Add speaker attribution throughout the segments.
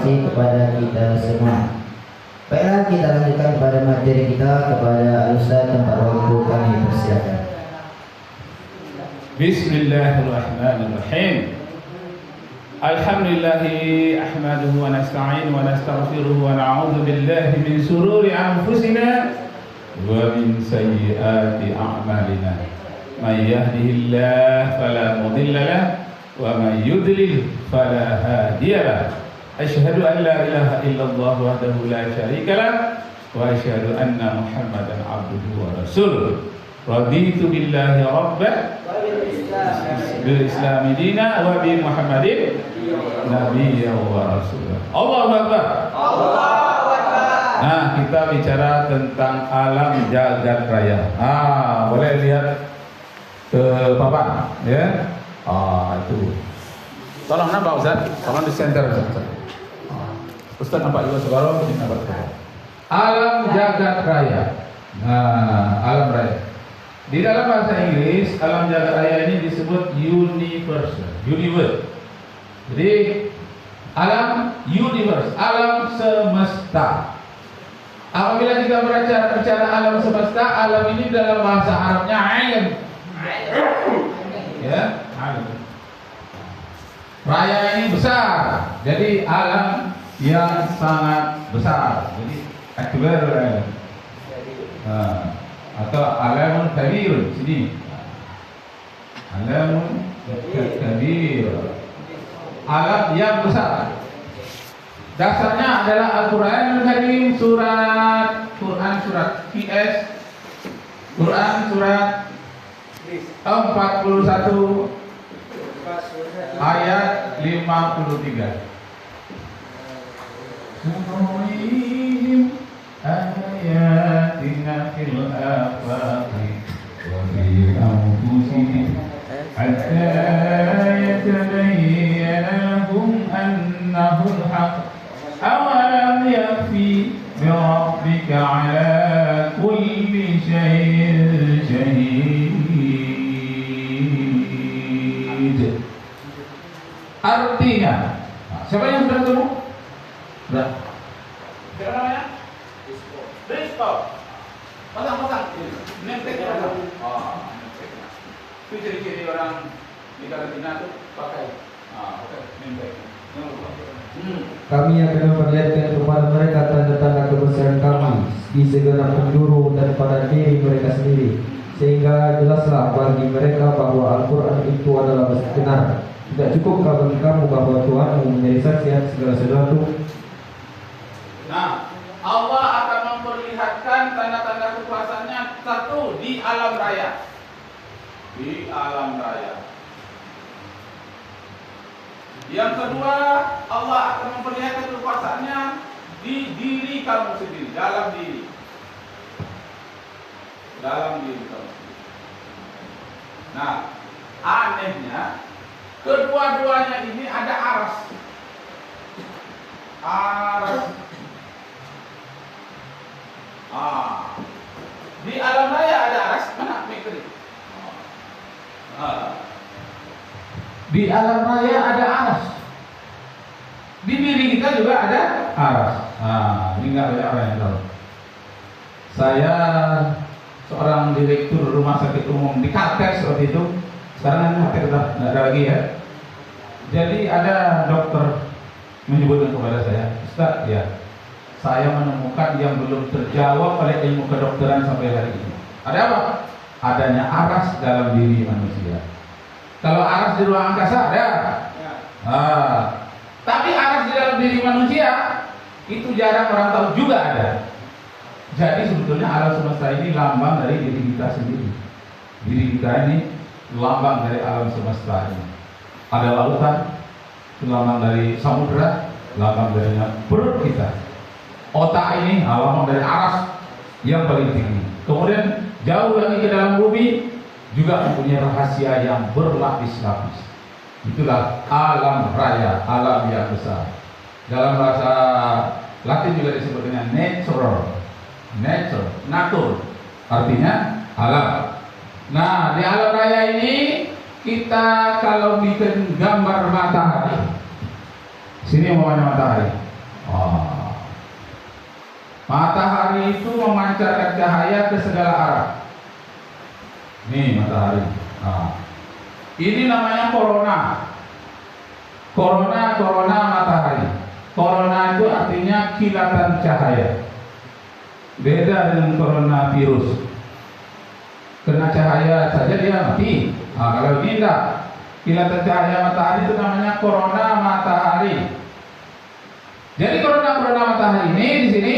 Speaker 1: kasih kepada kita semua. Baiklah, kita lanjutkan pada materi kita kepada Ustaz tempat waktu kami persilakan.
Speaker 2: Bismillahirrahmanirrahim. Alhamdulillahi ahmaduhu wa nasta'inu wa nastaghfiruhu wa na'udzu billahi min shururi anfusina wa min sayyiati a'malina. May yahdihillahu fala mudilla lahu wa may yudlil fala hadiya lahu. Asyhadu an la ilaha illallah wahdahu la syarika lahu wa asyhadu anna Muhammadan abduhu wa rasuluh. Raditu billahi rabban bil islami dina wa bi Muhammadin nabiyyan wa rasulah. Allahu akbar. Allahu akbar. Nah, kita bicara tentang alam jagat raya. Boleh lihat ke papan ya. Itu. Tolong nampak Ustaz, tolong di center Ustaz. Ustaz nampak juga sekarang ini nampak. Alam jagat raya. Alam raya. Di dalam bahasa Inggris, alam jagat raya ini disebut universe. Jadi alam universe, alam semesta. Apabila kita berbicara alam semesta, alam ini dalam bahasa Arabnya alam. Ya, alam. Raya ini besar. Jadi alam yang sangat besar. Jadi akbar. Atau alamun kabir sini. Alamun kabir. Alam yang besar. Dasarnya adalah Al-Qur'anul Karim Quran surat PS Quran surat 41 ayat 53. Ayatina fil afaqi wa fi anfusihim hatta yatabayyana lahum annahu al-haq. Awalam yakfi bi rabbika ala kulli shay'in shahid. Artinya, siapa yang sudah ketemu? Sudah. Siapa namanya? Disco. Pasang. Nemteknya pasang. Nemteknya. Itu ciri-ciri orang di karantina tuh pakai. Pakai nemtek.
Speaker 1: Kami akan memperlihatkan kepada mereka tanda-tanda kebesaran kami di segala penjuru dan pada diri mereka sendiri, sehingga jelaslah bagi mereka bahwa Al-Quran itu adalah benar. Tidak cukupkah bagi kamu bahwa Tuhanmu menjadi saksi atas segala sesuatu?
Speaker 2: Nah, Allah akan memperlihatkan tanda-tanda kekuasaannya satu di alam raya. Di alam raya. Yang kedua, Allah akan memperlihatkan kekuasaannya di diri kamu sendiri, dalam diri. Dalam diri kamu sendiri. Nah, anehnya kedua-duanya ini ada aras. Di alam raya ada aras, mana mikir? Di alam raya ada aras. Di diri kita juga ada aras. Ini nggak banyak orang yang tahu. Saya seorang direktur rumah sakit umum di Kalteng seperti itu. Sekarang Kalteng sudah nggak ada lagi ya. Jadi ada dokter menyebutkan kepada saya, Ustaz, ya, saya menemukan yang belum terjawab oleh ilmu kedokteran sampai hari ini. Ada apa? Adanya aras dalam diri manusia. Kalau aras di ruang angkasa ada. Tapi aras di dalam diri manusia itu jarang orang tahu juga ada. Jadi sebetulnya alam semesta ini lambang dari diri kita sendiri. Diri kita ini lambang dari alam semesta ini. Ada lautan, lambang dari samudra, lambang dari perut kita. Otak ini lambang dari aras yang paling tinggi. Kemudian jauh lagi ke dalam bumi juga mempunyai rahasia yang berlapis-lapis. Itulah alam raya, alam yang besar. Dalam bahasa Latin juga disebut dengan natur, artinya alam. Nah, di alam raya ini kita kalau bikin gambar matahari, sini umpamanya matahari, Oh. Matahari itu memancarkan cahaya ke segala arah. Nih matahari. Ini namanya corona. Corona matahari. Corona itu artinya kilatan cahaya. Beda dengan coronavirus. Kena cahaya saja dia mati. Kalau ini enggak. Kilatan cahaya matahari itu namanya corona matahari. Jadi corona matahari ini di sini,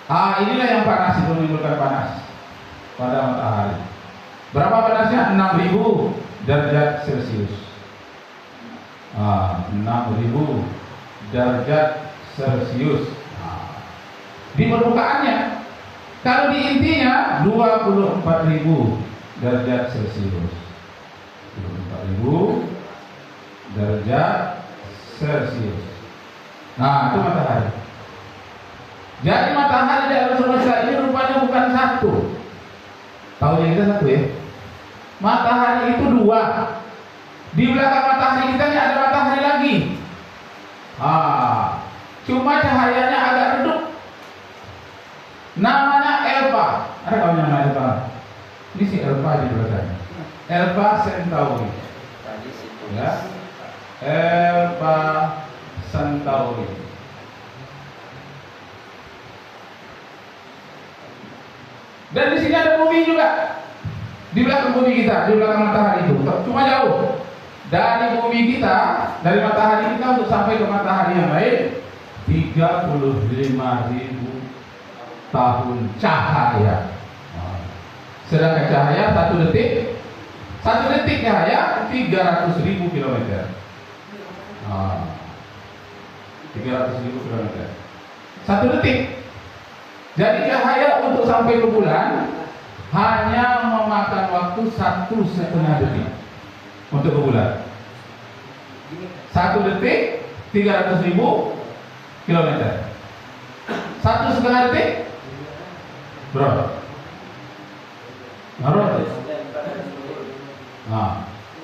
Speaker 2: inilah yang panas, itu menimbulkan panas pada matahari. Berapa panasnya? 6.000 derajat Celcius. 6.000 derajat Celcius. Di permukaannya. Kalau di intinya 24.000 derajat Celcius. 24.000 derajat Celcius. Nah, itu matahari. Jadi matahari di alam semesta ini rupanya bukan satu. Tahu yang kita satu ya? Matahari itu dua. Di belakang matahari kita ini ada matahari lagi. Cuma cahayanya agak redup. Namanya Alpha. Ada kawan yang nama Alpha? Ini si Alpha di belakang. Alpha Centauri. Ya. Alpha Centauri. Dan di sini ada bumi juga. Di belakang bumi kita, di belakang matahari itu. Cuma jauh. Dari bumi kita, dari matahari kita untuk sampai ke matahari yang lain 35.000 tahun cahaya. Sedangkan cahaya 1 detik cahaya 300.000 kilometer. 300.000 kilometer. 1 detik. Jadi cahaya untuk sampai ke bulan hanya memakan waktu 1,5 detik untuk ke bulan. 1 detik 300.000 kilometer. 1,5 detik berapa?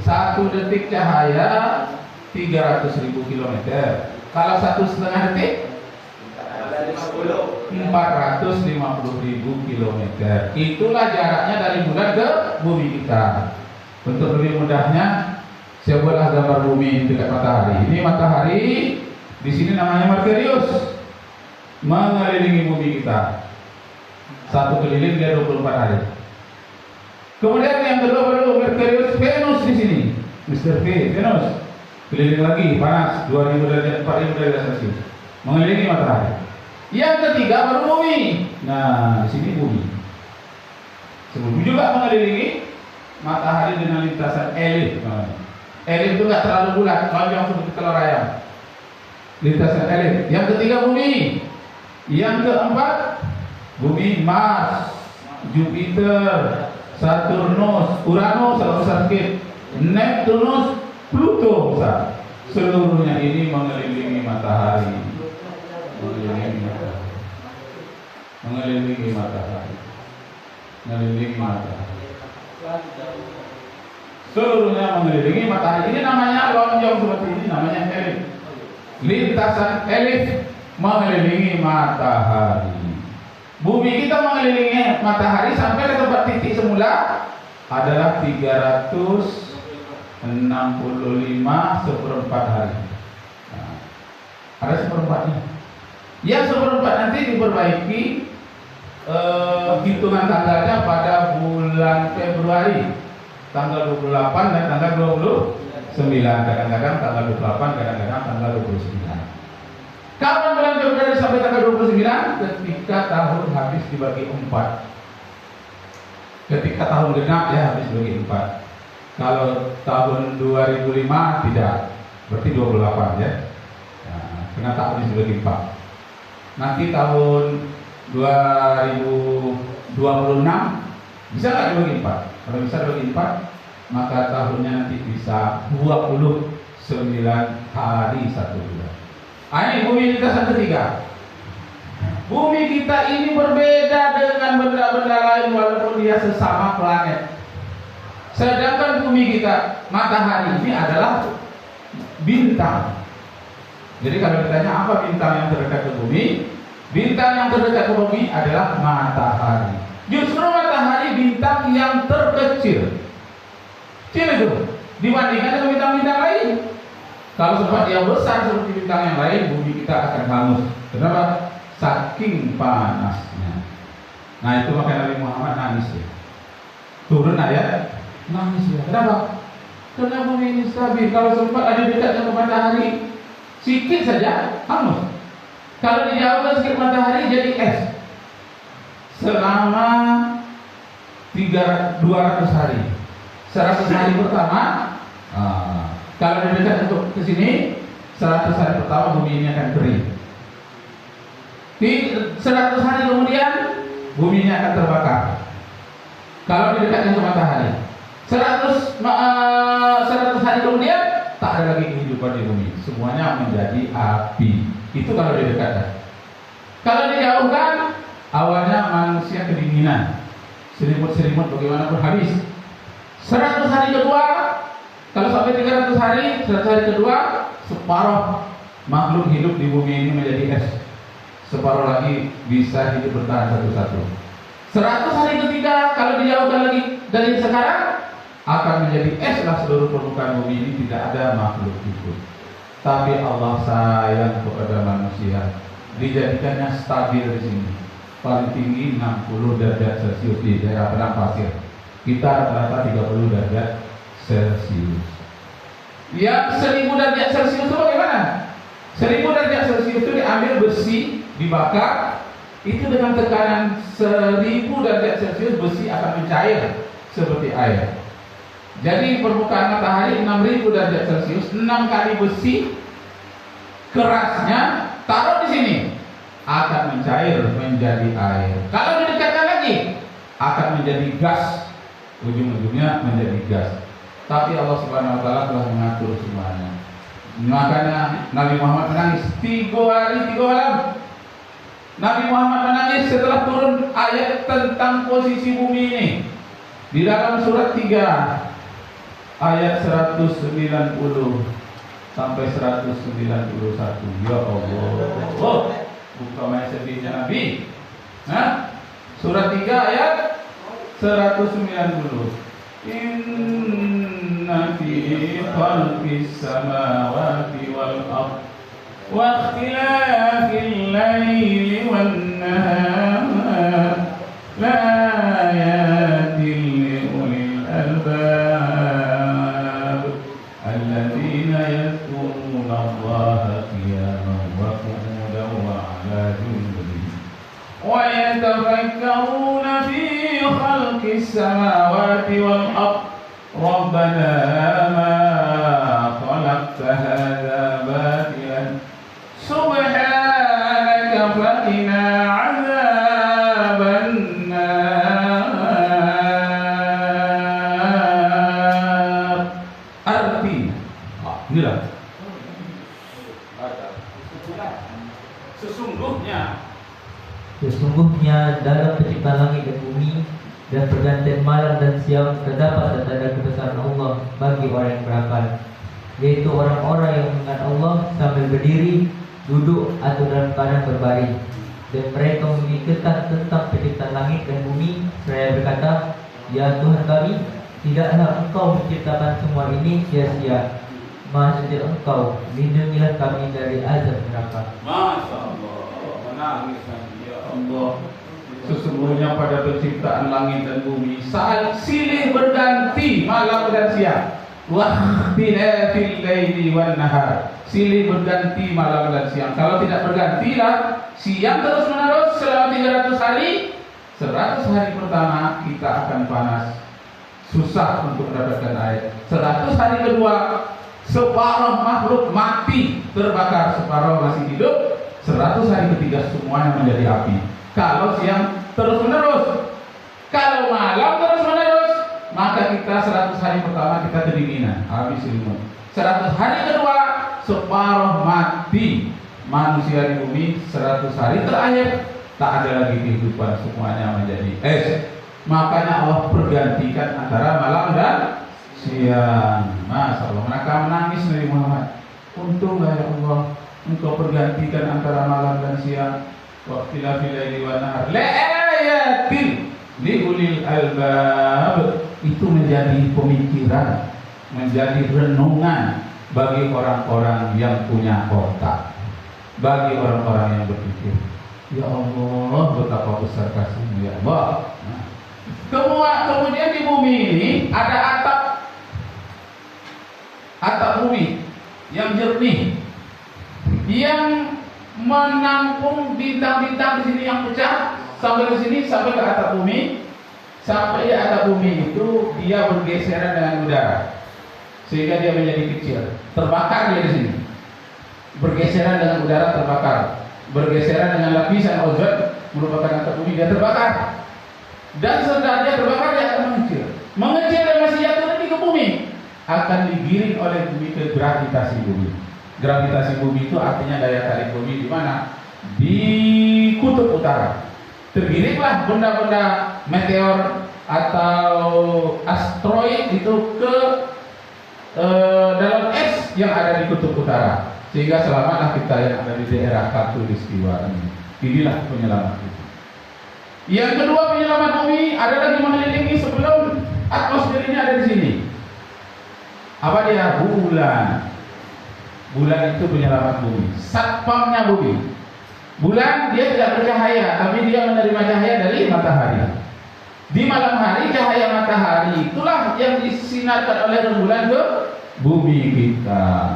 Speaker 2: 1 detik cahaya 300.000 kilometer. Kalau 1,5 detik 450.000 kilometer. Itulah jaraknya dari bulan ke bumi kita. Untuk lebih mudahnya, saya buatlah gambar bumi dekat matahari. Ini matahari, di sini namanya Merkurius, mengelilingi bumi kita. Satu keliling dia 24 hari. Kemudian yang kedua baru Merkurius, Venus di sini, Mr. V, Venus, keliling lagi panas 2.000 derajat, 4.000 derajat Celcius, mengelilingi matahari. Yang ketiga baru bumi. Nah, di sini bumi. Sebelum juga mengelilingi matahari dengan lintasan elip. Elip itu nggak terlalu bulat, lonjong seperti telur ayam. Lintasan elip. Yang ketiga bumi. Yang keempat bumi, Mars, Jupiter, Saturnus, Uranus, kalau besar sedikit, Neptunus, Pluto besar. Seluruhnya ini mengelilingi matahari. Mengelilingi matahari. Seluruhnya mengelilingi matahari. Ini namanya lonjong seperti ini, namanya elip. Lintasan elip mengelilingi matahari. Bumi kita mengelilingi matahari sampai ke tempat titik semula adalah 365/4 hari. Nah, ada seperempatnya. Yang seperempat nanti diperbaiki hitungan tanggalnya pada bulan Februari, tanggal 28 dan tanggal 29. Kadang-kadang tanggal 28, kadang-kadang tanggal 29. Kapan bulan Februari sampai tanggal 29? Ketika tahun habis dibagi 4. Ketika tahun genap ya habis dibagi 4. Kalau tahun 2005 tidak, berarti 28 ya. Nah, karena tak habis dibagi 4. Nanti tahun 2026 bisa nggak dibagi 4? Kalau bisa dibagi 4, maka tahunnya nanti bisa 29 hari 1 bulan. Ini bumi lintasan ketiga. Bumi kita ini berbeda dengan benda-benda lain walaupun dia sesama planet. Sedangkan bumi kita, matahari ini adalah bintang. Jadi kalau ditanya apa bintang yang terdekat ke bumi, bintang yang terdekat ke bumi adalah matahari. Justru matahari bintang yang terkecil. Kecil itu dibandingkan dengan bintang-bintang lain. Kalau sempat dia besar seperti bintang yang lain, bumi kita akan hangus. Kenapa? Saking panasnya. Nah itu makanya Nabi Muhammad nangis ya. Turun ayat nangis ya. Kenapa? Karena bumi ini stabil. Kalau sempat ada dekat dengan matahari, sikit saja hangus. Kalau dijauhkan sedikit matahari jadi es. Selama 200 hari. 100 hari pertama, kalau dekat untuk ke sini, 100 hari pertama bumi ini akan kering. Di 100 hari kemudian bumi ini akan terbakar. Kalau didekatkan ke matahari, 100 hari kemudian tak ada lagi kehidupan di bumi. Semuanya menjadi api. Itu kalau didekatkan. Kalau dijauhkan, awalnya manusia kedinginan, selimut-selimut bagaimanapun habis. 100 hari kedua, kalau sampai 300 hari, 100 hari kedua, separuh makhluk hidup di bumi ini menjadi es. Separuh lagi bisa hidup bertahan satu-satu. 100 hari ketiga, kalau dijauhkan lagi dari sekarang, akan menjadi es lah seluruh permukaan bumi ini, tidak ada makhluk hidup. Tapi Allah sayang kepada manusia, dijadikannya stabil di sini. Paling tinggi 60 derajat Celcius di daerah padang pasir. Kita rata-rata 30 derajat Celcius. Yang 1000 derajat Celcius itu bagaimana? 1000 derajat Celcius itu diambil besi, dibakar, itu dengan tekanan 1000 derajat Celcius besi akan mencair seperti air. Jadi permukaan matahari 6000 derajat Celcius, 6 kali besi kerasnya taruh di sini akan mencair menjadi air. Kalau didekatkan lagi akan menjadi gas, ujung-ujungnya menjadi gas. Tapi Allah Subhanahu wa taala telah mengatur semuanya. Makanya Nabi Muhammad menangis 3 hari 3 malam. Nabi Muhammad menangis setelah turun ayat tentang posisi bumi ini. Di dalam surat 3 ayat 190 sampai 191. Ya Allah. Oh, buka main sedihnya Nabi. Surat 3 ayat 190. Inna fi khalqis samawati wal ardh wa ikhtilafil laili wan nahar la ayatin li ulil albab alladzina yadhkuruna Allaha qiyaman wa qu'udan wa 'ala junubihim wa yatafakkaruna fi khalqis samawati wal ardh rabbana ma khalaqta hadza batilan subhanaka faqina 'adzaban nar. Arti inilah
Speaker 1: Sesungguhnya dalam penciptaan langit dan bumi dan pergantian malam dan siang terdapat tanda kebesaran Allah bagi orang yang berakal, yaitu orang-orang yang mengingat Allah sambil berdiri, duduk atau dalam keadaan berbaring. Dan mereka memikirkan tentang penciptaan langit dan bumi seraya berkata, Ya Tuhan kami, tidaklah Engkau menciptakan semua ini sia-sia. Maha Suci Engkau, lindungilah kami dari azab neraka.
Speaker 2: Masya Allah, menangis ya Allah. Sesungguhnya pada penciptaan langit dan bumi saat silih berganti malam dan siang, waqtilafil laili wan nahar, silih berganti malam dan siang. Kalau tidak bergantilah siang terus menerus selama 300 hari. 100 hari pertama kita akan panas, susah untuk mendapatkan air. 100 hari kedua separuh makhluk mati terbakar, separuh masih hidup. 100 hari ketiga semuanya menjadi api. Kalau siang terus menerus, kalau malam terus menerus, maka kita 100 hari pertama kita kedinginan, habis selimut. 100 hari kedua separuh mati manusia di bumi. 100 hari terakhir tak ada lagi kehidupan, semuanya menjadi es. Makanya Allah pergantikan antara malam dan siang. Masya Allah, mereka menangis Nabi Muhammad. Untung ya Allah, engkau pergantikan antara malam dan siang, waqtilafil laili wan nahar la ayatin li ulil albab. Itu menjadi pemikiran, menjadi renungan bagi orang-orang yang punya otak, bagi orang-orang yang berpikir, ya Allah betapa besar kasih-Mu ya Allah. Nah, kemudian di bumi ini ada atap bumi yang jernih, yang menampung bintang-bintang di sini yang pecah sampai ke sini, sampai ke atap bumi. Sampai di atap bumi itu dia bergeseran dengan udara, sehingga dia menjadi kecil. Terbakar dia di sini. Bergeseran dengan udara, terbakar. Bergeseran dengan lapisan ozon merupakan atap bumi, dia terbakar. Dan setelah dia terbakar dia akan mengecil. Mengecil dan masih jatuh lagi ke bumi, akan digiring oleh bumi ke gravitasi bumi. Gravitasi bumi itu artinya daya tarik bumi di mana? Di kutub utara. Tergiringlah benda-benda meteor atau asteroid itu ke dalam es yang ada di kutub utara, sehingga selamatlah kita yang ada di daerah khatulistiwa ini. Inilah penyelamat itu. Yang kedua, penyelamat bumi ada lagi mengelilingi sebelum atmosfer ini ada di sini. Apa dia? Bulan. Bulan itu penyelamat bumi, satpamnya bumi. Bulan dia tidak bercahaya, tapi dia menerima cahaya dari matahari. Di malam hari cahaya matahari itulah yang disinarkan oleh rembulan ke bumi kita.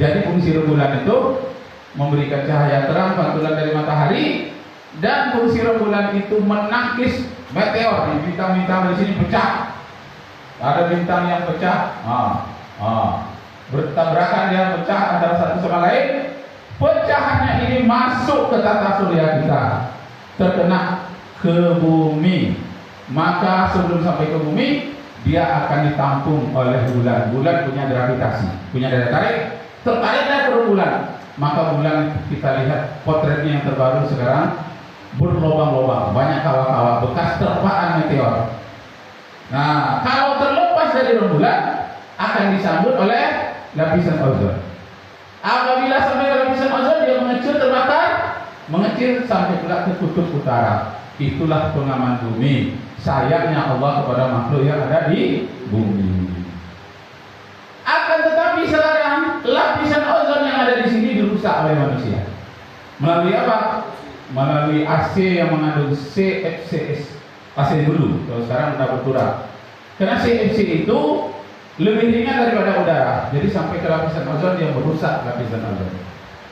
Speaker 2: Jadi fungsi rembulan itu memberikan cahaya terang pantulan dari matahari, dan fungsi rembulan itu menangkis meteor. Di bintang-bintang di sini pecah. Ada bintang yang pecah, bertabrakan dia pecah antara satu sama lain. Pecahannya ini masuk ke tata surya kita, terkena ke bumi. Maka sebelum sampai ke bumi, dia akan ditampung oleh bulan. Bulan punya gravitasi, punya daya tarik, tertariklah ke bulan. Maka bulan kita lihat potretnya yang terbaru sekarang berlobang-lobang, banyak kawah-kawah bekas terpaan meteor. Nah, kalau terlepas dari rembulan akan disambut oleh lapisan ozon. Apabila sampai ke lapisan ozon, dia mengecil, terbakar, mengecil sampai pula ke kutub utara. Itulah pengaman bumi. Sayangnya Allah kepada makhluk yang ada di bumi. Akan tetapi sekarang lapisan ozon yang ada di sini dirusak oleh manusia. Melalui apa? Melalui AC yang mengandung CFCs. AC dulu, kalau sekarang sudah berkurang. Karena CFC itu lebih ringan daripada udara, jadi sampai ke lapisan ozon yang merusak lapisan ozon.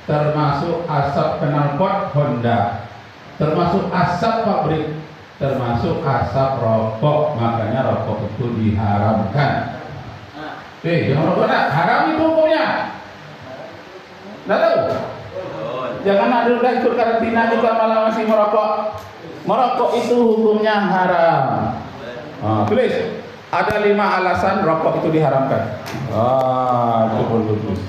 Speaker 2: Termasuk asap knalpot Honda, termasuk asap pabrik, termasuk asap rokok. Makanya rokok itu diharamkan. Jangan rokok, nak haram itu hukumnya. Nggak tahu? Jangan ada udah ikut karantina juga malah masih merokok. Merokok itu hukumnya haram. Tulis. Ada 5 alasan rokok itu diharamkan. Itu bagus.